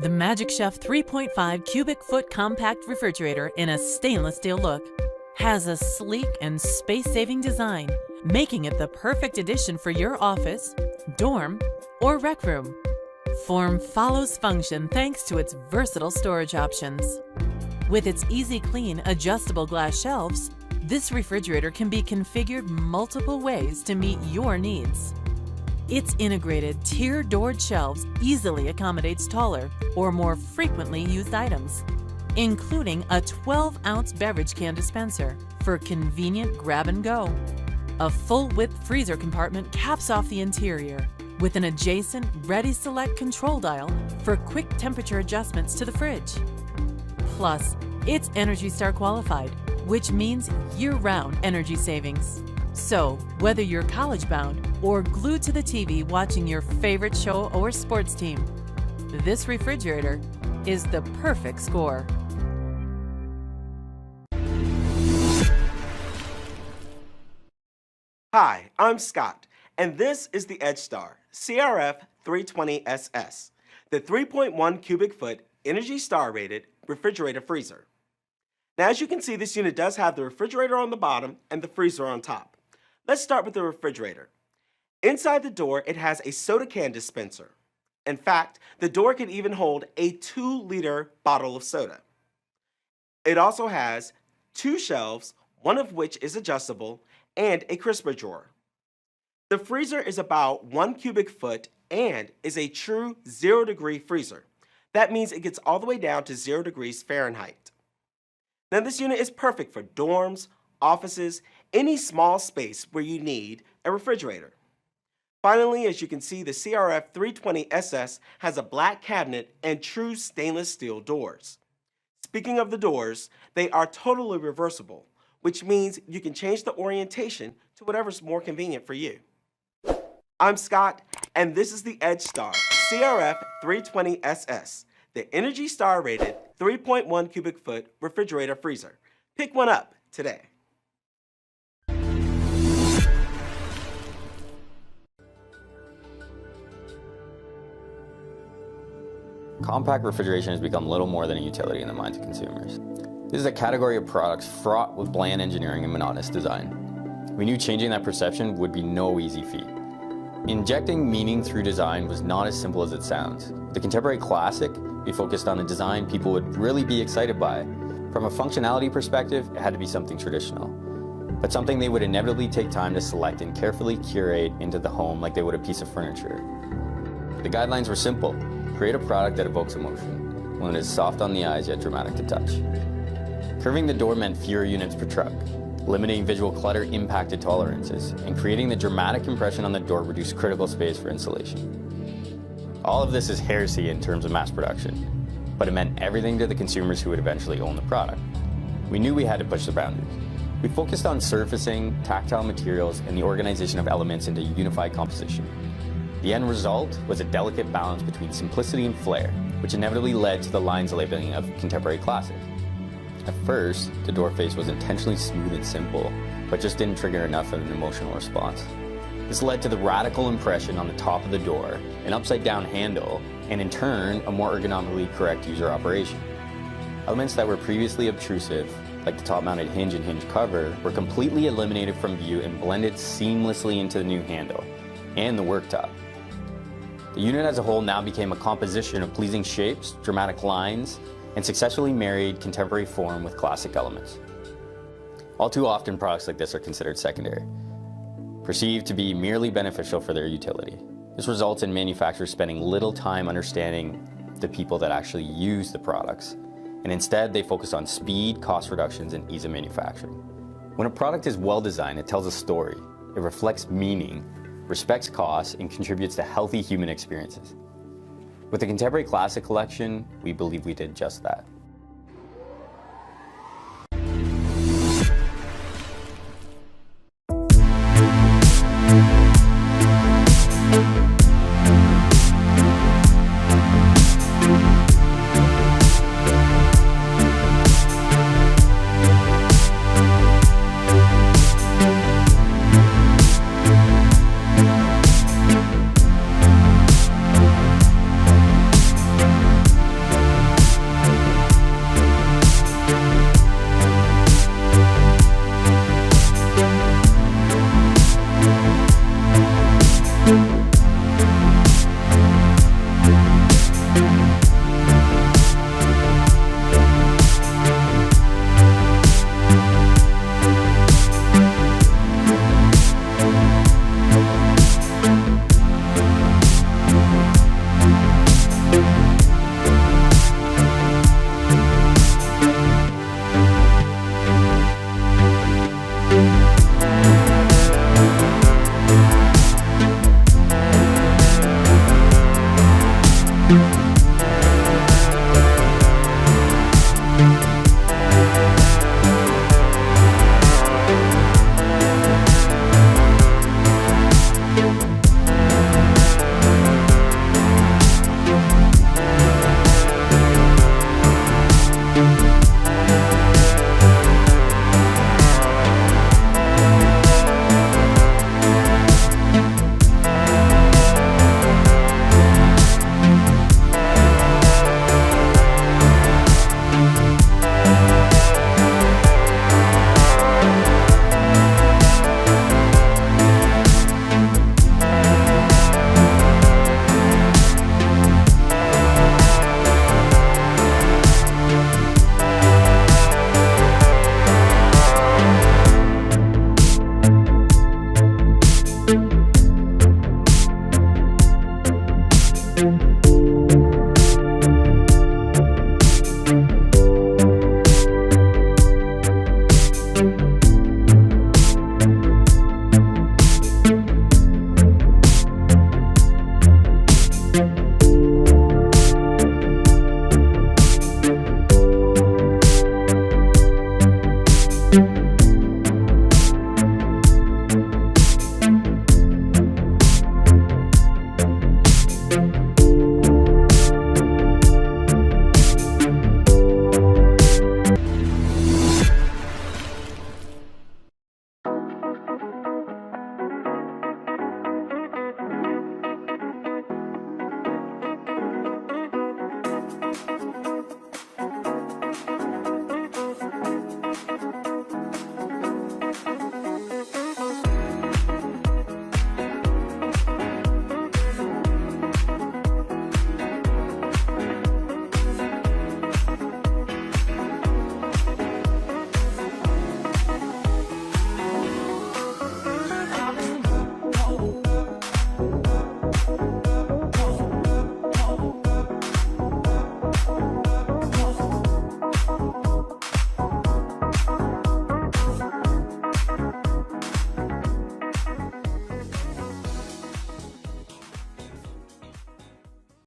The Magic Chef 3.5 cubic foot compact refrigerator in a stainless steel look has a sleek and space-saving design, making it the perfect addition for your office, dorm, or rec room. Form follows function thanks to its versatile storage options. With its easy clean, adjustable glass shelves, this refrigerator can be configured multiple ways to meet your needs. Its integrated tier-doored shelves easily accommodates taller or more frequently used items, including a 12-ounce beverage can dispenser for convenient grab-and-go. A full-width freezer compartment caps off the interior with an adjacent Ready Select control dial for quick temperature adjustments to the fridge. Plus, it's ENERGY STAR qualified, which means year-round energy savings. So, whether you're college-bound or glued to the TV watching your favorite show or sports team, this refrigerator is the perfect score. Hi, I'm Scott, and this is the EdgeStar CRF 320SS, the 3.1 cubic foot ENERGY STAR rated refrigerator freezer. Now, as you can see, this unit does have the refrigerator on the bottom and the freezer on top. Let's start with the refrigerator. Inside the door, it has a soda can dispenser. In fact, the door can even hold a 2-liter bottle of soda. It also has 2 shelves, one of which is adjustable, and a crisper drawer. The freezer is about 1 cubic foot and is a true 0-degree freezer. That means it gets all the way down to 0 degrees Fahrenheit. Now, this unit is perfect for dorms, offices, any small space where you need a refrigerator. Finally, as you can see, the CRF 320SS has a black cabinet and true stainless steel doors. Speaking of the doors, they are totally reversible, which means you can change the orientation to whatever's more convenient for you. I'm Scott, and this is the EdgeStar CRF 320SS, the ENERGY STAR rated 3.1 cubic foot refrigerator freezer. Pick one up today. Compact refrigeration has become little more than a utility in the minds of consumers. This is a category of products fraught with bland engineering and monotonous design. We knew changing that perception would be no easy feat. Injecting meaning through design was not as simple as it sounds. The contemporary classic, we focused on a design people would really be excited by. From a functionality perspective, it had to be something traditional, but something they would inevitably take time to select and carefully curate into the home like they would a piece of furniture. The guidelines were simple. Create a product that evokes emotion, one that is soft on the eyes yet dramatic to touch. Curving the door meant fewer units per truck. Limiting visual clutter impacted tolerances, and creating the dramatic impression on the door reduced critical space for installation. All of this is heresy in terms of mass production, but it meant everything to the consumers who would eventually own the product. We knew we had to push the boundaries. We focused on surfacing, tactile materials, and the organization of elements into unified composition. The end result was a delicate balance between simplicity and flair, which inevitably led to the lines labeling of contemporary classic. At first, the door face was intentionally smooth and simple, but just didn't trigger enough of an emotional response. This led to the radical impression on the top of the door, an upside-down handle, and in turn, a more ergonomically correct user operation. Elements that were previously obtrusive, like the top-mounted hinge and hinge cover, were completely eliminated from view and blended seamlessly into the new handle and the worktop. The unit as a whole now became a composition of pleasing shapes, dramatic lines, and successfully married contemporary form with classic elements. All too often, products like this are considered secondary, perceived to be merely beneficial for their utility. This results in manufacturers spending little time understanding the people that actually use the products, and instead they focus on speed, cost reductions, and ease of manufacturing. When a product is well designed, it tells a story, it reflects meaning, respects costs, and contributes to healthy human experiences. With the Contemporary Classic Collection, we believe we did just that. Tech.